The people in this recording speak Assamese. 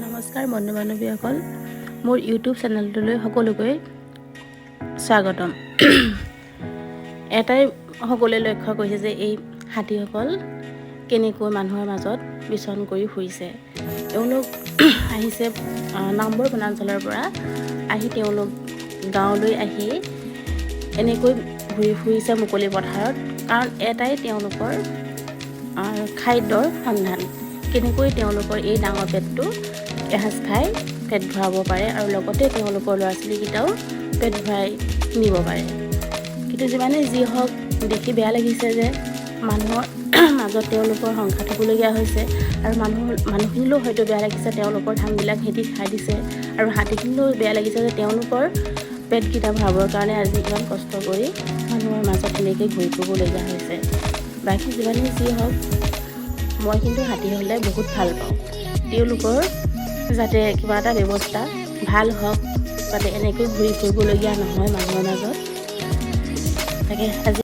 নমস্কাৰ বন্ধু বান্ধৱীসকল, মোৰ ইউটিউব চেনেলটোলৈ সকলোকৈ স্বাগতম। এটাই সকলোৱে লক্ষ্য কৰিছে যে এই হাতীসকল কেনেকৈ মানুহৰ মাজত বিচৰণ কৰি ফুৰিছে। তেওঁলোক আহিছে নামবৰ বনাঞ্চলৰ পৰা আহি তেওঁলোক গাঁৱলৈ আহি এনেকৈ ঘূৰি ফুৰিছে মুকলি পথাৰত, কাৰণ এটাই তেওঁলোকৰ খাদ্যৰ সন্ধান। কেনেকৈ তেওঁলোকৰ এই ডাঙৰ পেটটো এসাঁজ খাই পেট ভৰাব পাৰে আৰু লগতে তেওঁলোকৰ ল'ৰা ছোৱালীকেইটাও পেট ভৰাই নিব পাৰে। কিন্তু যিমানেই যি হওক, দেখি বেয়া লাগিছে যে মানুহৰ মাজত তেওঁলোকৰ সংসাৰ থ'বলগীয়া হৈছে আৰু মানুহখিনিলৈও হয়তো বেয়া লাগিছে, তেওঁলোকৰ ধানবিলাক খেতি খাই দিছে আৰু হাতীখিনিলৈও বেয়া লাগিছে যে তেওঁলোকৰ পেটকেইটা ভৰাবৰ কাৰণে আজি ইমান কষ্ট কৰি মানুহৰ মাজত এনেকৈ ঘূৰি ফুৰিবলগীয়া হৈছে। বাকী যিমানেই যি হওক, মই কিন্তু হাতী হ'লে বহুত ভাল পাওঁ। তেওঁলোকৰ যাতে কিবা এটা ব্যৱস্থা ভাল হওক, যাতে এনেকৈ ঘূৰি ফুৰিবলগীয়া নহয় মানুহৰ মাজত, তাকে আজি